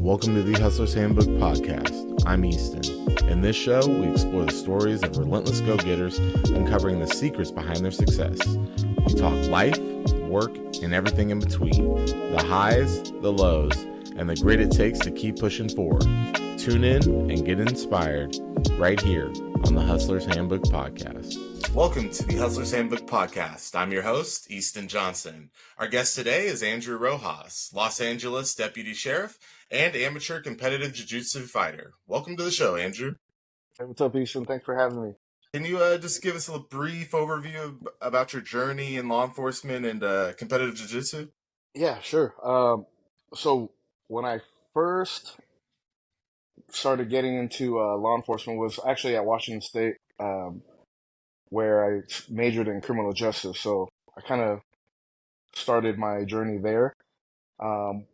Welcome to the Hustler's Handbook podcast. I'm Easton. In this show, we explore the stories of relentless go-getters, uncovering the secrets behind their success. We talk life, work, and everything in between. The highs, the lows, and the grit it takes to keep pushing forward. Tune in and get inspired right here on the Hustler's Handbook podcast. Welcome to the Hustler's Handbook podcast. I'm your host, Easton Johnson. Our guest today is Andrew Rojas, Los Angeles Deputy Sheriff and amateur competitive jiu-jitsu fighter. Welcome to the show, Andrew. Hey, what's up, Easton? Thanks for having me. Can you just give us a brief overview about your journey in law enforcement and competitive jiu-jitsu? Yeah, sure. So when I first started getting into law enforcement was actually at Washington State, where I majored in criminal justice. So I kind of started my journey there.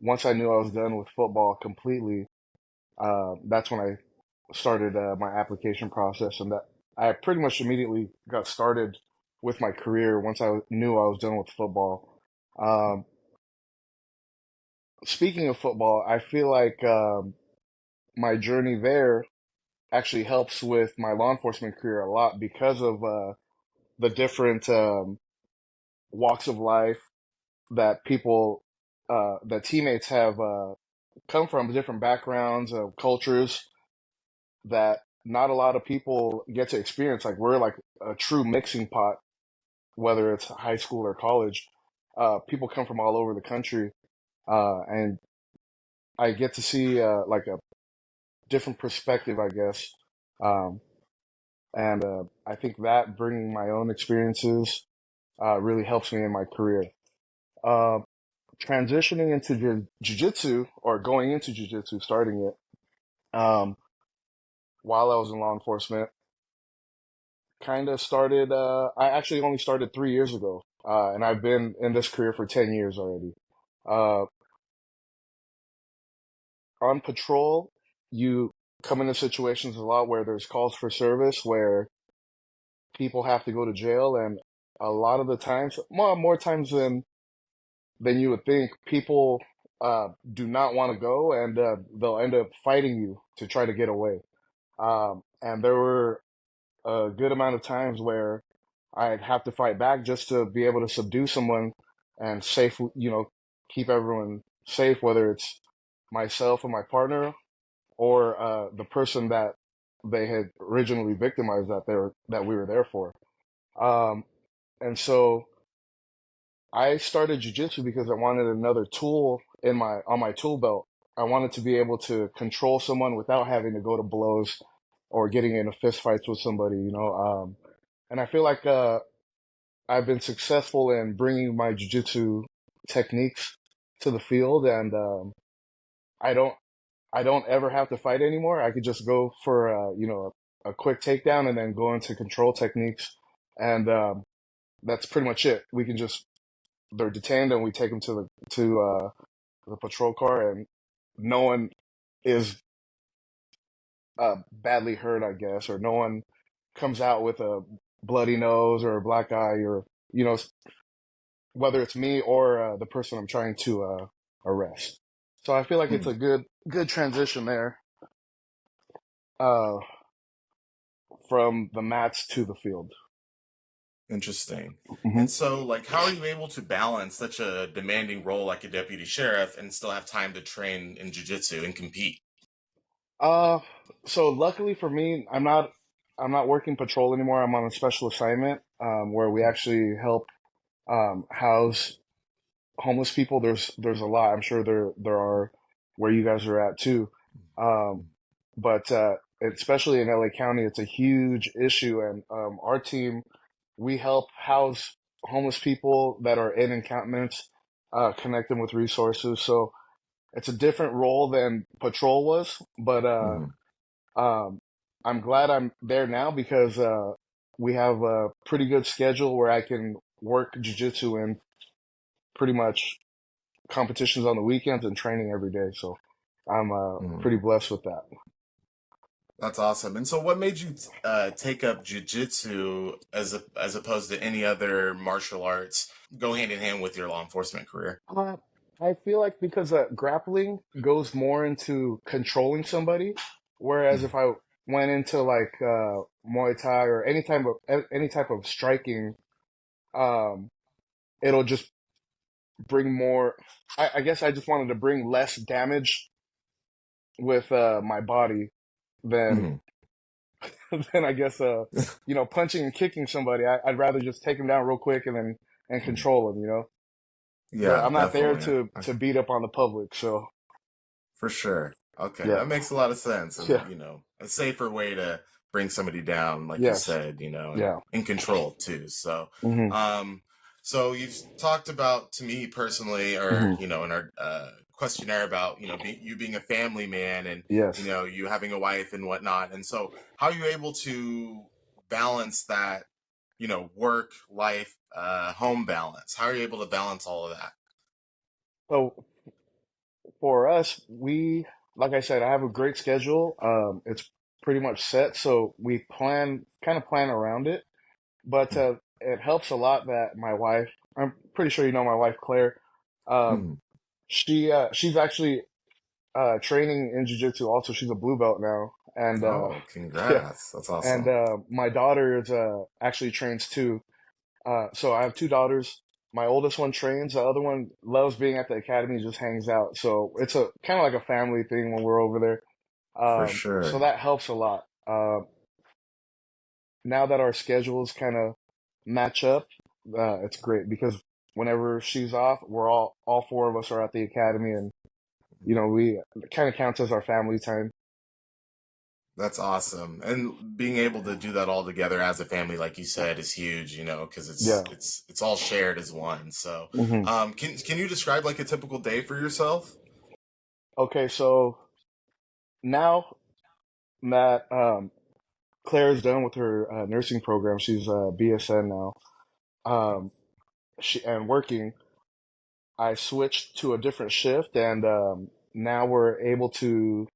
Once I knew I was done with football completely, that's when I started my application process, and that I pretty much immediately got started with my career once I knew I was done with football. Speaking of football, I feel like my journey there actually helps with my law enforcement career a lot because of the different walks of life that that teammates have come from, different backgrounds, cultures that not a lot of people get to experience. Like, we're like a true mixing pot, whether it's high school or college. People come from all over the country, and I get to see like a different perspective, I guess. And I think that bringing my own experiences really helps me in my career. Transitioning into jiu-jitsu, or going into jiu-jitsu, starting it, while I was in law enforcement, kind of started, I actually only started 3 years ago, and I've been in this career for 10 years already. On patrol, you come into situations a lot where there's calls for service, where people have to go to jail, and a lot of the times, more times than you would think, people do not want to go, and they'll end up fighting you to try to get away. And there were a good amount of times where I'd have to fight back just to be able to subdue someone and keep everyone safe, whether it's myself or my partner, or the person that they had originally victimized that we were there for. And so I started jiu-jitsu because I wanted another tool on my tool belt. I wanted to be able to control someone without having to go to blows or getting into fist fights with somebody, and I feel like I've been successful in bringing my jiu-jitsu techniques to the field, and I don't ever have to fight anymore. I could just go for a quick takedown and then go into control techniques, and that's pretty much it. They're detained, and we take them to the patrol car, and no one is badly hurt, I guess, or no one comes out with a bloody nose or a black eye, or whether it's me or the person I'm trying to arrest. So I feel like it's a good transition there, from the mats to the field. Interesting. Mm-hmm. And so, how are you able to balance such a demanding role like a deputy sheriff and still have time to train in jiu-jitsu and compete? So luckily for me, I'm not working patrol anymore. I'm on a special assignment, where we actually help house homeless people. There's a lot. I'm sure there are where you guys are at too. But especially in LA County, it's a huge issue, and our team, we help house homeless people that are in encampments, connect them with resources. So it's a different role than patrol was, but I'm glad I'm there now because we have a pretty good schedule where I can work jiu-jitsu in pretty much competitions on the weekends and training every day. So I'm pretty blessed with that. That's awesome. And so what made you take up jiu-jitsu as opposed to any other martial arts, go hand in hand with your law enforcement career? I feel like because grappling goes more into controlling somebody, whereas Mm, if I went into like Muay Thai or any type of striking, um, it'll just bring more. I guess I just wanted to bring less damage with my body than mm. than I guess punching and kicking somebody. I'd rather just take them down real quick and Mm. control them. You know, Yeah, I'm not there definitely. to beat up on the public. So For sure. Okay, yeah, that makes a lot of sense, and yeah, a safer way to bring somebody down, like you yes, said, and yeah. in control too. Hmm. Um, so you've talked about to me personally, or Hmm. in our questionnaire about you being a family man, and Yes. you having a wife and whatnot, and so how are you able to balance that, work life, home balance? How are you able to balance all of that? So for us, like I said, I have a great schedule. It's pretty much set, so we kind of plan around it. But it helps a lot that my wife, I'm pretty sure you know my wife, Claire. Um, Mm. she's actually training in jiu-jitsu. Also, she's a blue belt now, and Oh, yeah, congrats! That's and awesome. my daughter is actually trains too. So I have two daughters. My oldest one trains. The other one loves being at the academy, just hangs out. So it's a kind of like a family thing when we're over there. For So sure. that helps a lot. Now that our schedules kind of match up, it's great because whenever she's off, we're all four of us are at the academy, and we it kind of counts as our family time. That's awesome. And being able to do that all together as a family, like you said, is huge, because it's Yeah. it's it's all shared as one. So, Hmm. can you describe like a typical day for yourself? Okay, so now that Claire's done with her nursing program, she's BSN now. Um, she and working. I switched to a different shift, and now we're able to.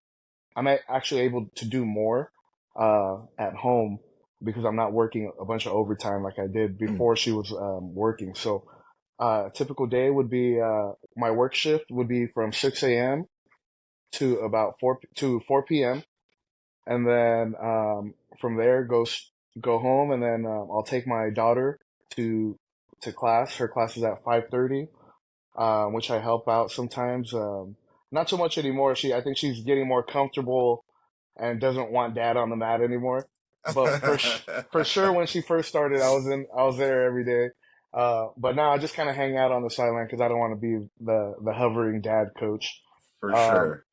Actually able to do more at home because I'm not working a bunch of overtime like I did Mm, before she was working. So a typical day would be my work shift would be from 6 a.m. to about 4 p.m. and then from there go home, and then I'll take my daughter to class. Her class is at 5:30, which I help out sometimes. Not so much anymore. I think she's getting more comfortable and doesn't want dad on the mat anymore. But for sure, when she first started, I was there every day. But now I just kind of hang out on the sideline because I don't want to be the hovering dad coach. for Um, sure.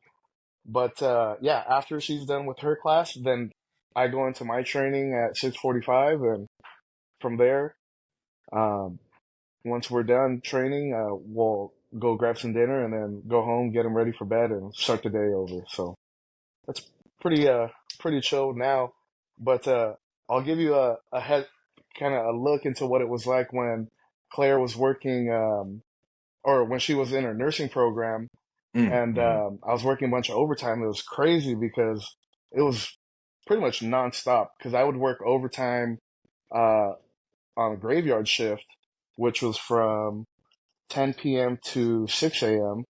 but yeah, after she's done with her class, then I go into my training at 6:45, and from there, um, once we're done training, we'll go grab some dinner and then go home, get them ready for bed, and start the day over. So that's pretty pretty chill now. But I'll give you a head kind of a look into what it was like when Claire was working or when she was in her nursing program, Mm, and mhm. I was working a bunch of overtime. It was crazy because it was pretty much nonstop because I would work overtime uh on a graveyard shift, which was from 10 p.m. to 6 a.m.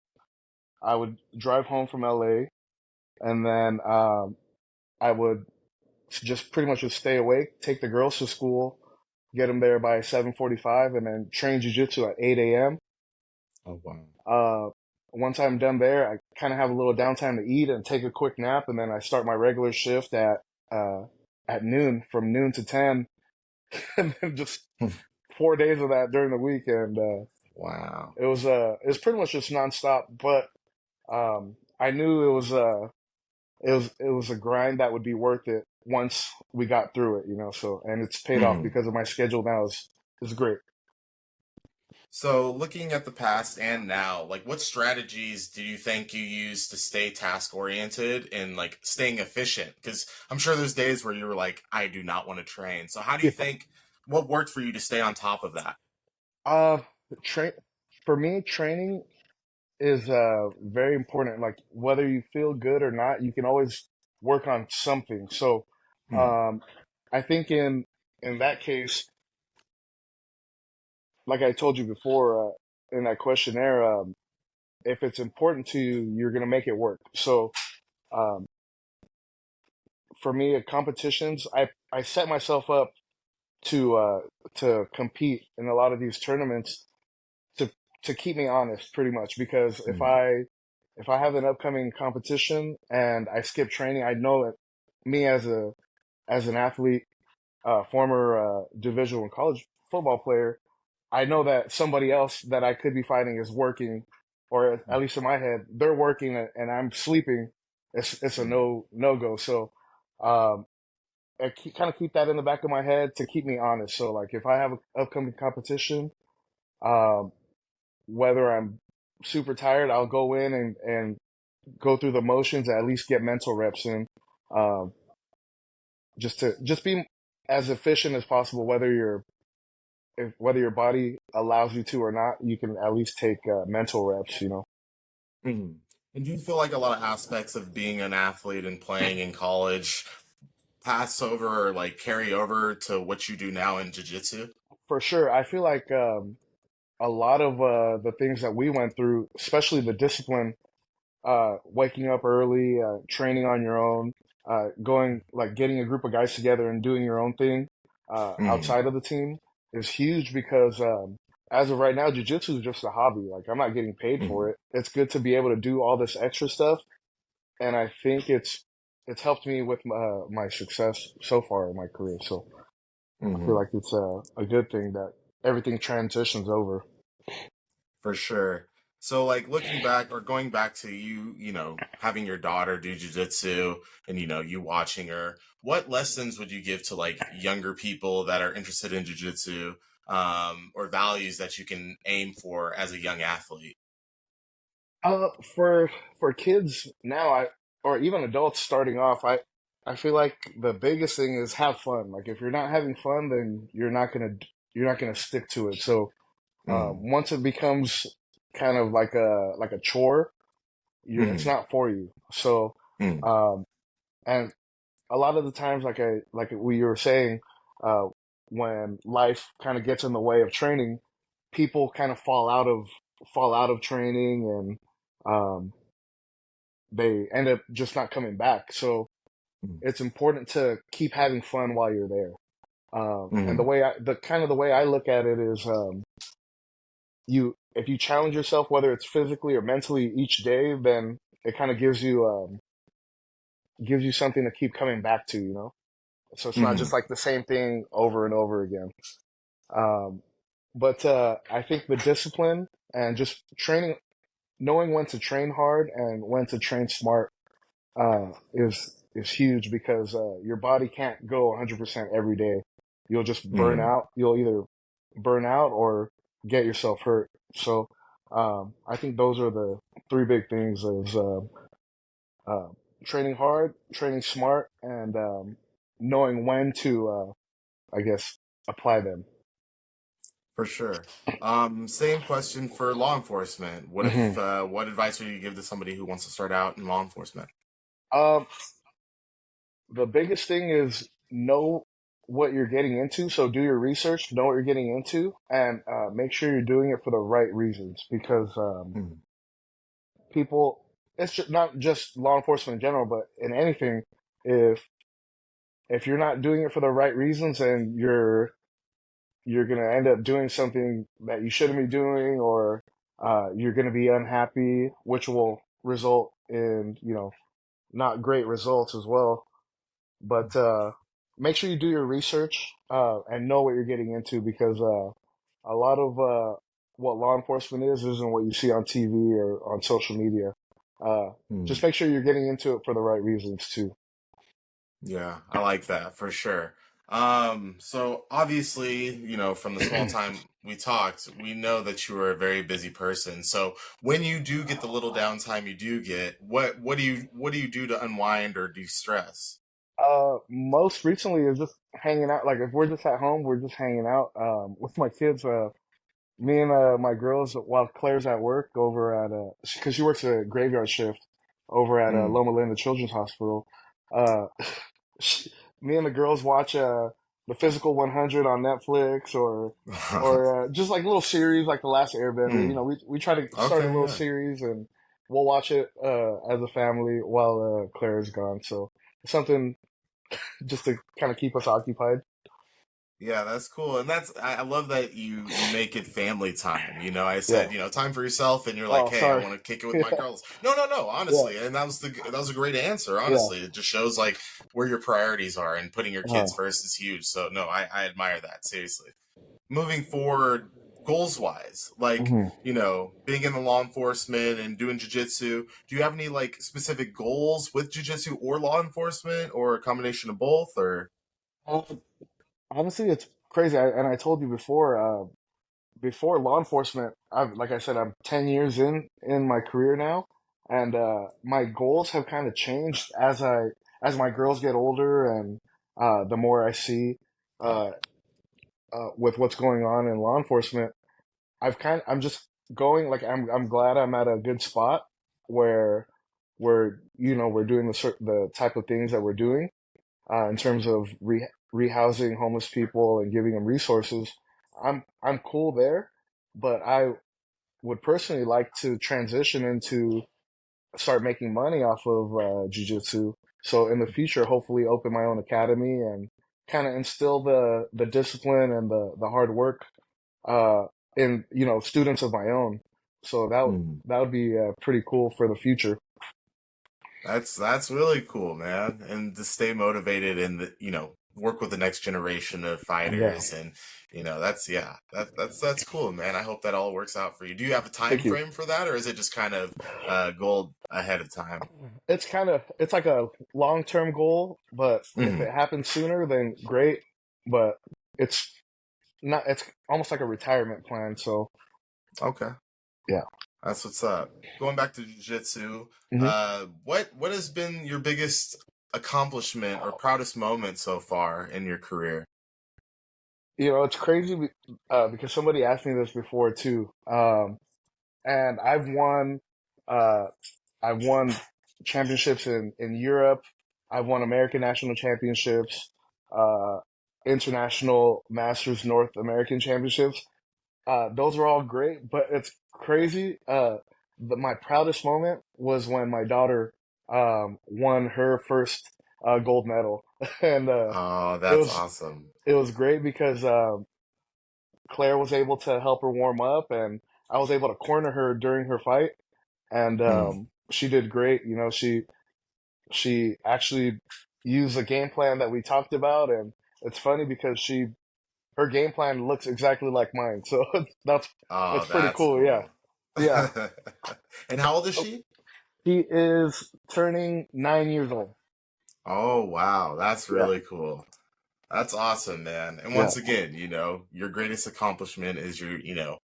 I would drive home from LA, and then I would just pretty much just stay awake, take the girls to school, get them there by 7:45, and then train jujitsu at 8 a.m. Oh wow. Uh, once I'm done there, I kind of have a little downtime to eat and take a quick nap, and then I start my regular shift uh, at noon, from noon to 10, and then just 4 days of that during the week, and Wow. it was pretty much just nonstop. But I knew it was a grind that would be worth it once we got through it. So, and it's paid off Mhm. because of my schedule now is great. So, looking at the past and now, like what strategies do you think you use to stay task oriented and like staying efficient? Because I'm sure there's days where you were like, I do not want to train. So, how do you Yeah. think what worked for you to stay on top of that? Uh, train for me, training is very important. Like whether you feel good or not, you can always work on something. So, Hmm. um, I think in that case, like I told you before, in that questionnaire, if it's important to you, you're gonna make it work. So um, for me, at competitions, I set myself up to compete in a lot of these tournaments to to keep me honest, pretty much. Because Mm, if I have an upcoming competition and I skip training, I know that me as an athlete, former Division I college football player, I know that somebody else that I could be fighting is working, or at least in my head, they're working and I'm sleeping. It's a mm, no go. So um, I kind of keep that in the back of my head to keep me honest. So like if I have an upcoming competition, um, whether I'm super tired, I'll go in and go through the motions, at least get mental reps in, um, just be as efficient as possible. Whether your body allows you to or not, you can at least take mental reps. You know, mm. And do you feel like a lot of aspects of being an athlete and playing in college pass over or like carry over to what you do now in jiu-jitsu? for sure. I feel like a lot of the things that we went through, especially the discipline, waking up early, training on your own, going like getting a group of guys together and doing your own thing Mm, outside of the team is huge because as of right now, jujitsu is just a hobby. Like I'm not getting paid for mm, it. It's good to be able to do all this extra stuff, and I think it's helped me with my success so far in my career. So I feel mm. like it's a good thing that everything transitions over. For sure. So, like looking back or going back to you, having your daughter do jujitsu and you watching her, what lessons would you give to like younger people that are interested in jujitsu, or values that you can aim for as a young athlete? For kids now, I or even adults starting off, I feel like the biggest thing is have fun. Like if you're not having fun, then you're not gonna stick to it. So Mm, once it becomes kind of like a chore, it's mm, not for you. So mm, um, and a lot of the times, like we were saying, uh, when life kind of gets in the way of training, people kind of fall out of training and they end up just not coming back. So mm, it's important to keep having fun while you're there. And mm, the way I look at it is, if you challenge yourself, whether it's physically or mentally each day, then it kind of gives you something to keep coming back to, you know? So it's not just mm. like the same thing over and over again. Um, but I think the discipline and just training, knowing when to train hard and when to train smart is huge because your body can't go 100% every day. You'll just burn Mm. out. You'll either burn out or get yourself hurt. So I think those are the three big things: is uh, training hard, training smart, and knowing when to, I guess, apply them. For sure. Same question for law enforcement. Hmm. What advice would you give to somebody who wants to start out in law enforcement? Um, the biggest thing is know what you're getting into. So do your research, know what you're getting into, and make sure you're doing it for the right reasons. Because Mm, people, it's just not just law enforcement in general, but in anything, if you're not doing it for the right reasons, and you're gonna end up doing something that you shouldn't be doing, or you're gonna be unhappy, which will result in not great results as well. But make sure you do your research and know what you're getting into because a lot of what law enforcement isn't what you see on TV or on social media. Uh, mm. just make sure you're getting into it for the right reasons too. Yeah, I like that for sure. So obviously, from the small time we talked, we know that you are a very busy person. So when you do get the little downtime you do get, what do you do to unwind or de-stress? Most recently is just hanging out. Like if we're just at home, we're just hanging out with my kids. Me and my girls, while Claire's at work over at because she works a graveyard shift over at Mm, Loma Linda Children's Hospital. Uh, she, me and the girls watch. the Physical 100 on Netflix, or just like little series like The Last Airbender. You Hmm. know, we try to start a Okay, little yeah. series, and we'll watch it as a family while Claire is gone. So it's something just to kind of keep us occupied. Yeah, that's cool. And I love that you make it family time. You know, I Yeah. said, time for yourself and you're like, Oh, "Hey, I sorry. want to kick it with my Yeah. girls." No, no, no, Yeah. honestly. And that was a great answer, Yeah. honestly. It just shows like where your priorities are, and putting your kids Uh, first is huge. So, no, I admire that, seriously. Moving forward, goals wise, like, mhm. being in the law enforcement and doing jiu-jitsu, do you have any like specific goals with jiu-jitsu or law enforcement, or a combination of both, or Uh, Honestly, it's crazy. And I told you before law enforcement, like I said, I'm 10 years in my career now, and my goals have kind of changed as my girls get older, and the more I see uh, with what's going on in law enforcement. I'm just going like I'm glad I'm at a good spot where we're doing the type of things that we're doing in terms of rehousing homeless people and giving them resources. I'm cool there, but I would personally like to transition into start making money off of jujitsu. So in the future, hopefully, open my own academy and kind of instill the discipline and the hard work uh, in students of my own. So that would be pretty cool for the future. That's really cool, man. And to stay motivated and work with the next generation of Yeah, fighters, and that's yeah, that's cool, man. I hope that all works out for you. Do you have a time thank you. frame for that, or is it just kind of goal ahead of time? It's like a long-term goal, but if Hmm. it happens sooner, then great. But it's not. It's almost like a retirement plan. So Okay, yeah. that's what's up. Going back to jiu-jitsu, hmm what has been your biggest accomplishment or proudest moment so far in your career? It's crazy because somebody asked me this before too. And uh, I've won championships in Europe. I've won American national championships, uh, international Masters North American championships. Those are all great, but it's crazy. My proudest moment was when my daughter won her first gold medal, and Oh, it that's was awesome. it was great because Claire was able to help her warm up, and I was able to corner her during her fight, and Hmm. she did great. She actually used a game plan that we talked about, and it's funny because she her game plan looks exactly like mine, so that's Oh, it's pretty that's cool. Yeah, cool. yeah. And how old is Oh, she? she is turning 9 years old. Oh, wow. That's Yeah, really cool. That's awesome, man. And yeah, once again, your greatest accomplishment is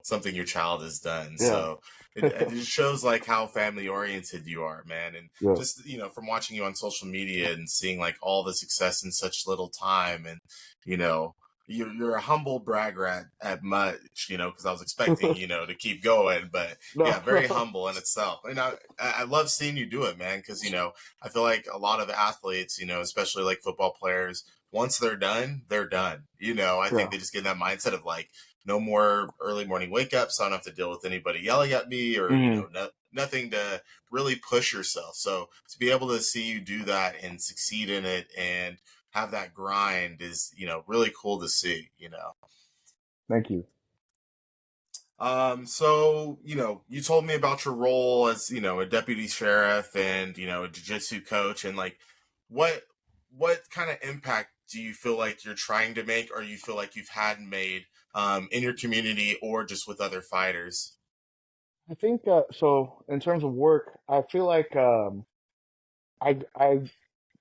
something your child has done. yeah, So it just shows like how family oriented you are, man. And yeah. just, from watching you on social media and seeing like all the success in such little time, and, you know, you're a humble bragger at much, because I was expecting, to keep going, but No, yeah, very humble in itself. And I love seeing you do it, man. Cause, I feel like a lot of athletes, especially like football players, once they're done, they're done. I think yeah. they just get in that mindset of like, no more early morning wake ups. So I don't have to deal with anybody yelling at me, or, hmm nothing to really push yourself. So to be able to see you do that and succeed in it and have that grind is, really cool to see. Thank you. So, you told me about your role as, a deputy sheriff and, a jiu-jitsu coach, and like what what kind of impact do you feel like you're trying to make, or you feel like you've had made in your community or just with other fighters? I think so. In terms of work, I feel like I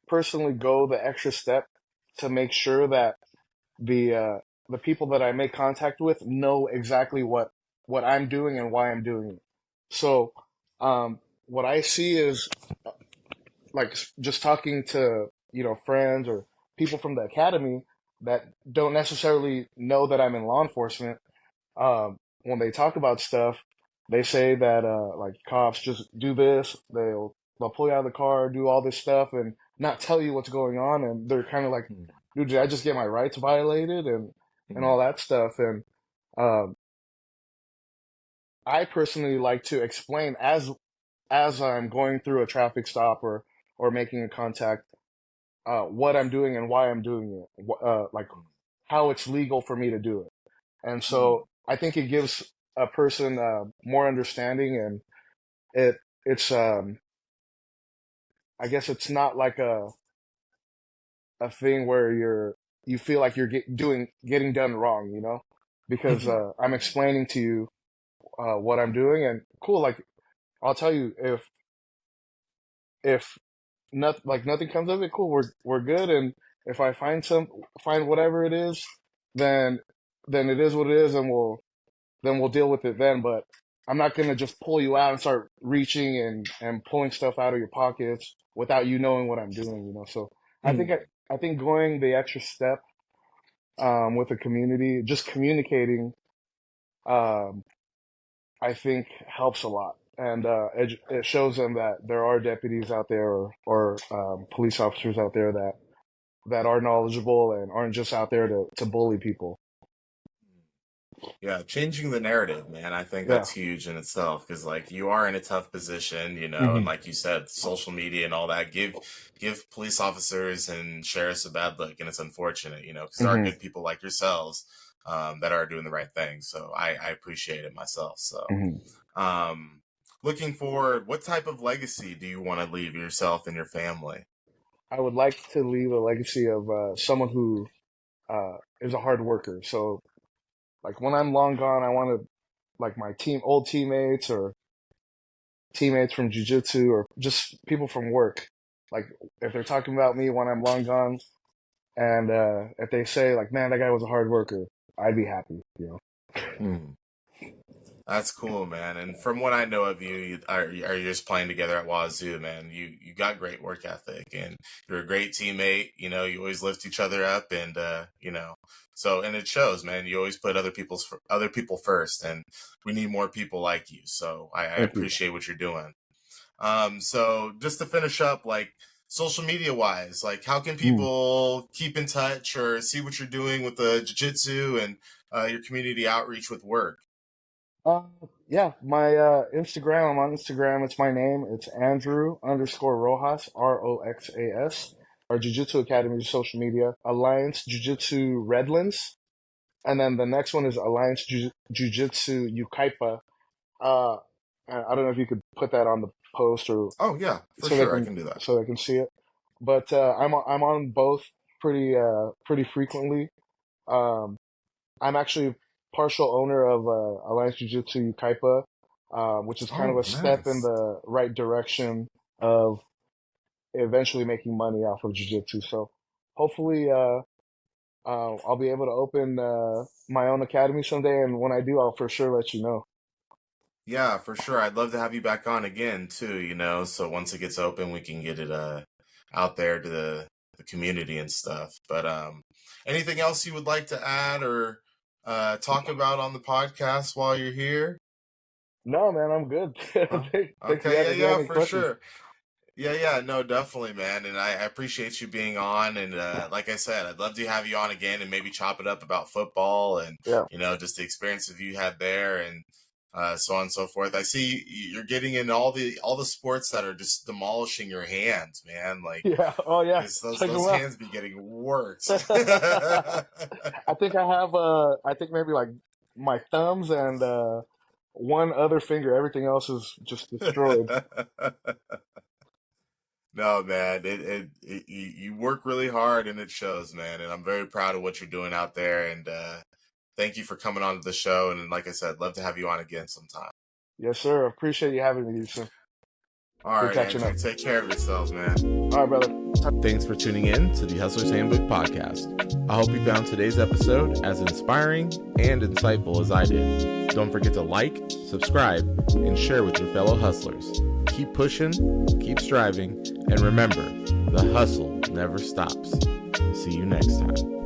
personally go the extra step to make sure that the uh, the people that I make contact with know exactly what I'm doing and why I'm doing it. So, what I see is like just talking to friends or people from the academy that don't necessarily know that I'm in law enforcement. When they talk about stuff, they say that like cops just do this. They'll pull you out of the car, do all this stuff, and not tell you what's going on. And they're kind of like, Hmm. dude, did I just get my rights violated and all that stuff? And um, I personally like to explain as I'm going through a traffic stop or making a contact, what I'm doing and why I'm doing it, like how it's legal for me to do it. And Mm. so I think it gives a person more understanding, and it's I guess it's not like a thing where you feel like you're getting done wrong, you know, because I'm explaining to you what I'm doing, and cool. Like I'll tell you if nothing comes of it, cool. We're good, and if I find whatever it is, then it is what it is, and we'll deal with it then. But I'm not gonna just pull you out and start reaching and pulling stuff out of your pockets without you knowing what I'm doing, you know. So I think Mm. I think going the extra step with the community, just communicating, um, I think helps a lot. And it shows them that there are deputies out there or police officers out there that are knowledgeable and aren't just out there to bully people. Yeah, changing the narrative, man. I think Yeah. that's huge in itself because, like, you are in a tough position, and Hmm. like you said, social media and all that give police officers and sheriffs a bad look, and it's unfortunate, because there are Hmm. good people like yourselves that are doing the right thing. So I appreciate it myself. So, Hmm. um, looking forward, what type of legacy do you want to leave yourself and your family? I would like to leave a legacy of someone who is a hard worker. So, like when I'm long gone, I want to like my old teammates or teammates from jujitsu or just people from work. Like if they're talking about me when I'm long gone, and if they say like, "Man, that guy was a hard worker," I'd be happy. You know. Hmm. That's cool, man. And from what I know of you, are you just playing together at Wazoo, man? You got great work ethic, and you're a great teammate. You always lift each other up, and and it shows, man. You always put other people first, and we need more people like you. So I Thank you. appreciate what you're doing. So just to finish up, like social media wise, like how can Mm. people keep in touch or see what you're doing with the jiu-jitsu and your community outreach with work? Uh, yeah, my Instagram. I'm on Instagram. It's my name. It's Andrew underscore Rojas, Roxas. Our Jiu Jitsu Academy is social media. Alliance Jiu Jitsu Redlands. And then the next one is Alliance Jiu Jitsu Ukaipa. Uh, I don't know if you could put that on the post or Oh yeah, for so they sure, I can can do that. see it. But I'm on both pretty frequently. Um, I'm actually partial owner of Alliance Jiu Jitsu Ukaipa, which is kind of Oh, a step in nice. the right direction of eventually making money off of Jiu Jitsu. So hopefully, I'll be able to open my own academy someday, and when I do, I'll for sure let you know. Yeah, for sure. I'd love to have you back on again too, so once it gets open we can get it out there to the community and stuff. But anything else you would like to add or talk about on the podcast while you're here? No, man, I'm good. Huh? Think you Okay, if you yeah, have yeah, any for questions. sure. Yeah, no, definitely, man. And I appreciate you being on. And like I said, I'd love to have you on again and maybe chop it up about football and, Yeah, just the experiences you had there and so on and so forth. I see you're getting in all the sports that are just demolishing your hands, man. Like, yeah. Oh, yeah. because Check them those out. hands be getting worked. I think I have I think maybe like my thumbs and one other finger. Everything else is just destroyed. No, man, you work really hard and it shows, man. And I'm very proud of what you're doing out there. And thank you for coming on to the show. And like I said, love to have you on again sometime. Yes, sir. Appreciate you having me, Houston. All Good right, catching up. Andrew, take care of yourselves, man. All right, brother. Thanks for tuning in to the Hustler's Handbook podcast. I hope you found today's episode as inspiring and insightful as I did. Don't forget to like, subscribe, and share with your fellow hustlers. Keep pushing, keep striving, and remember, the hustle never stops. See you next time.